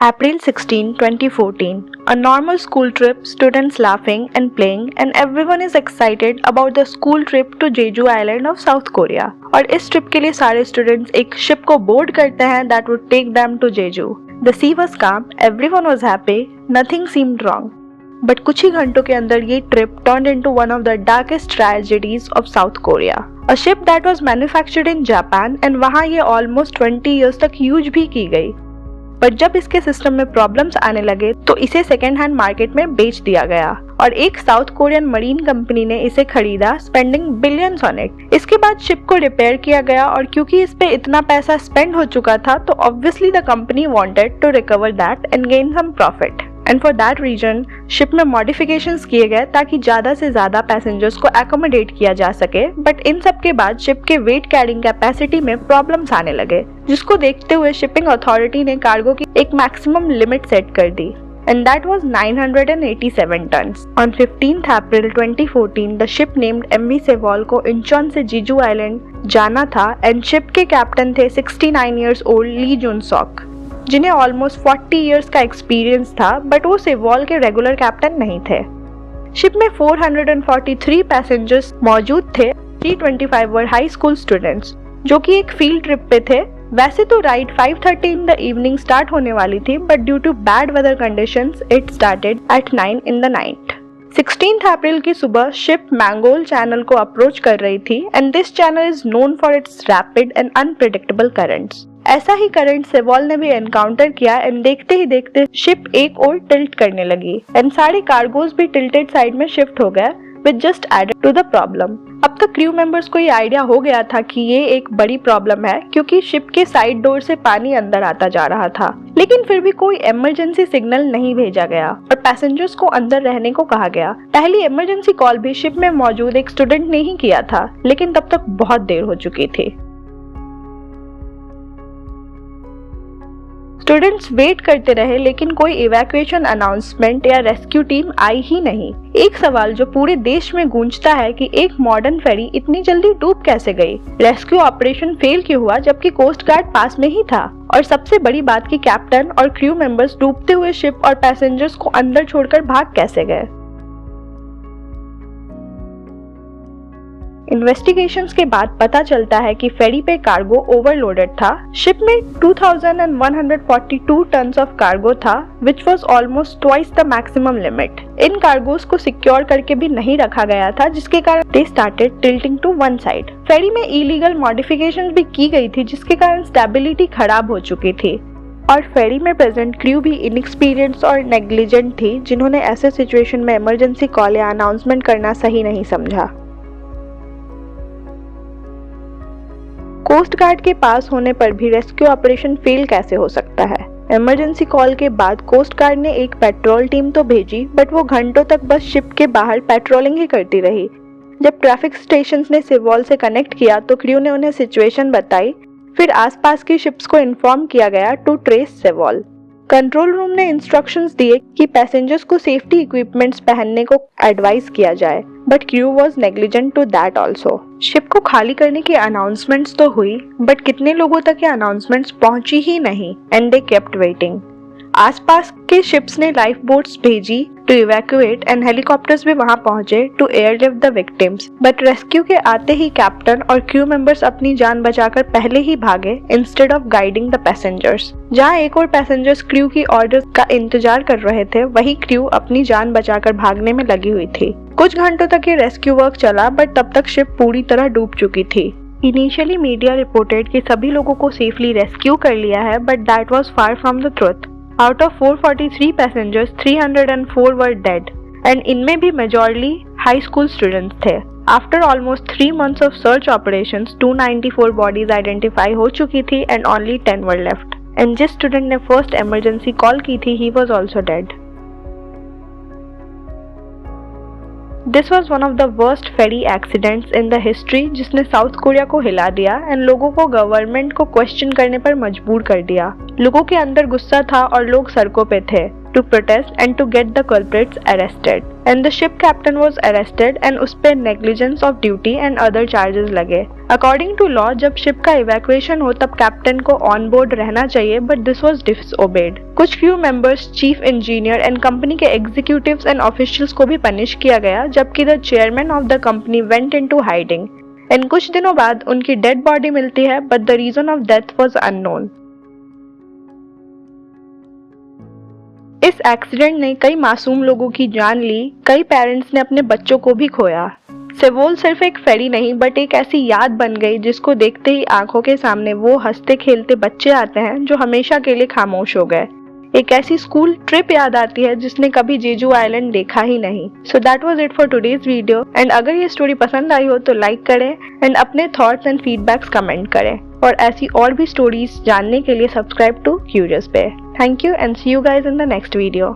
April 16, 2014. A normal school trip, students laughing and playing, and everyone is excited about the school trip to Jeju Island of South Korea. और इस trip के लिए सारे students एक ship को board करते हैं that would take them to Jeju. The sea was calm, everyone was happy, nothing seemed wrong. But कुछ ही घंटों के अंदर ये trip turned into one of the darkest tragedies of South Korea. A ship that was manufactured in Japan and वहाँ ये almost 20 years तक use भी की गई. पर जब इसके सिस्टम में प्रॉब्लम्स आने लगे तो इसे सेकेंड हैंड मार्केट में बेच दिया गया और एक साउथ कोरियन मरीन कंपनी ने इसे खरीदा, स्पेंडिंग बिलियंस ऑन इट. इसके बाद शिप को रिपेयर किया गया और क्योंकि इस पे इतना पैसा स्पेंड हो चुका था तो obviously the company wanted to recover that and gain some profit. And for that reason ship में मॉडिफिकेशंस किए गए ताकि ज्यादा से ज्यादा पैसेंजर्स को एकोमोडेट किया जा सके. बट इन सब के बाद शिप के वेट कैरिंग कैपेसिटी में प्रॉब्लम्स आने लगे, जिसको देखते हुए शिपिंग अथॉरिटी ने कार्गो की एक मैक्सिमम लिमिट सेट कर दी. And that was 987 tons. On 15th April 2014, the ship named MV Sewol को इंचॉन से जीजू आइलैंड जाना था एंड शिप के कैप्टन थे 69 years old ली जुन सॉक, जिन्हें ऑलमोस्ट 40 years का एक्सपीरियंस था, बट वो सेवॉल के रेगुलर कैप्टन नहीं थे. शिप में 443 पैसेंजर्स मौजूद थे. 325 वर हाई स्कूल स्टूडेंट्स जो कि एक फील्ड ट्रिप पे थे. वैसे तो ride 5:30 in the evening start होने वाली थी, but due to bad weather conditions it started at 9 in the night. 16th अप्रैल की सुबह शिप मैंगोल चैनल को अप्रोच कर रही थी and this channel is known for its rapid and unpredictable currents. ऐसा ही करंट सेवॉल ने भी एनकाउंटर किया एंड देखते ही देखते शिप एक और टिल्ट करने लगी एंड सारे कार्गोज भी टिल्टेड साइड में शिफ्ट हो गए, which just added to the problem. अब तक क्रू मेंबर्स को ये आइडिया हो गया था कि ये एक बड़ी प्रॉब्लम है क्योंकि शिप के साइड डोर से पानी अंदर आता जा रहा था, लेकिन फिर भी कोई इमरजेंसी सिग्नल नहीं भेजा गया और पैसेंजर्स को अंदर रहने को कहा गया. पहली इमरजेंसी कॉल भी शिप में मौजूद एक स्टूडेंट ने ही किया था, लेकिन तब तक बहुत देर हो चुकी थी. स्टूडेंट्स वेट करते रहे लेकिन कोई इवैक्यूएशन अनाउंसमेंट या रेस्क्यू टीम आई ही नहीं. एक सवाल जो पूरे देश में गूंजता है कि एक मॉडर्न फेरी इतनी जल्दी डूब कैसे गई. रेस्क्यू ऑपरेशन फेल क्यों हुआ जबकि कोस्ट गार्ड पास में ही था. और सबसे बड़ी बात कि कैप्टन और क्रू मेंबर्स डूबते हुए शिप और पैसेंजर्स को अंदर छोड़कर भाग कैसे गए. इन्वेस्टिगेशंस के बाद पता चलता है कि फेरी पे कार्गो ओवरलोडेड था. शिप में 2142 टन्स ऑफ कार्गो था, which was almost twice the maximum limit. In cargos को सिक्योर करके भी नहीं रखा गया था, जिसके कारण they started tilting to one side. फेरी में इलीगल मॉडिफिकेशंस भी की गई थी, जिसके कारण स्टेबिलिटी खराब हो चुकी थी और फेरी में प्रेजेंट क्रू भी इनएक्सपीरियंस और नेग्लिजेंट थी, जिन्होंने ऐसे सिचुएशन में इमरजेंसी कॉल या अनाउंसमेंट करना सही नहीं समझा. कोस्ट गार्ड के पास होने पर भी रेस्क्यू ऑपरेशन फेल कैसे हो सकता है. इमरजेंसी कॉल के बाद कोस्ट गार्ड ने एक पेट्रोल टीम तो भेजी, बट वो घंटों तक बस शिप के बाहर पेट्रोलिंग ही करती रही. जब ट्रैफिक स्टेशंस ने सेवॉल से कनेक्ट किया तो क्रू ने उन्हें सिचुएशन बताई. फिर आसपास की शिप्स को इन्फॉर्म किया गया टू ट्रेस सेवॉल. कंट्रोल रूम ने इंस्ट्रक्शंस दिए कि पैसेंजर्स को सेफ्टी इक्विपमेंट्स पहनने को एडवाइस किया जाए, but crew was negligent to that also. Ship को खाली करने की अनाउंसमेंट्स तो हुई, बट कितने लोगों तक ये अनाउंसमेंट्स पहुंची ही नहीं एंड दे केप्ट वेटिंग. आसपास के शिप्स ने लाइफ बोट्स भेजी टू इवैक्यूएट एंड हेलीकॉप्टर्स भी वहां पहुंचे to airlift the victims, but rescue के आते ही कैप्टन और क्रू मेंबर्स अपनी जान बचाकर पहले ही भागे instead of guiding the passengers. जहां एक और पैसेंजर्स क्रू की ऑर्डर का इंतजार कर रहे थे, वही क्रू अपनी जान बचाकर भागने में लगी हुई थी. कुछ घंटों तक ये रेस्क्यू वर्क चला, बट तब तक शिप पूरी तरह डूब चुकी थी. इनिशियली मीडिया रिपोर्टेड कि सभी लोगों को सेफली रेस्क्यू कर लिया है, but that was far from the truth. Out of 443 passengers, 304 were dead, and इनमें भी majorly high school students थे. After almost 3 months of search operations, 294 bodies identify हो चुकी थी and only 10 were left. And जिस student ने first emergency call की थी, he was also dead. This was one of the worst ferry accidents in the history, जिसने south Korea को हिला दिया एंड लोगों को गवर्नमेंट को क्वेश्चन करने पर मजबूर कर दिया. लोगों के अंदर गुस्सा था और लोग सड़कों पे थे. to protest and to get the culprits arrested. And the ship captain was arrested and उस पे negligence of duty and other charges लगे. According to law, जब ship का evacuation हो तब captain को on board रहना चाहिए, but this was disobeyed. कुछ crew members, chief engineer and company के executives and officials को भी punish किया गया, जबकि the chairman of the company went into hiding. And कुछ दिनों बाद उनकी dead body मिलती है, but the reason of death was unknown. इस एक्सीडेंट ने कई मासूम लोगों की जान ली, कई पेरेंट्स ने अपने बच्चों को भी खोया। सेवोल सिर्फ एक फेरी नहीं बट एक ऐसी याद बन गई जिसको देखते ही आंखों के सामने वो हंसते खेलते बच्चे आते हैं जो हमेशा के लिए खामोश हो गए। एक ऐसी स्कूल ट्रिप याद आती है जिसने कभी जेजू आइलैंड देखा ही नहीं। So that was it for today's video and अगर ये स्टोरी पसंद आई हो तो लाइक करें एंड अपने थॉट्स एंड फीडबैक्स कमेंट करें और ऐसी और भी स्टोरीज जानने के लिए सब्सक्राइब टू क्यूरियस पे। Thank you and see you guys in the next video.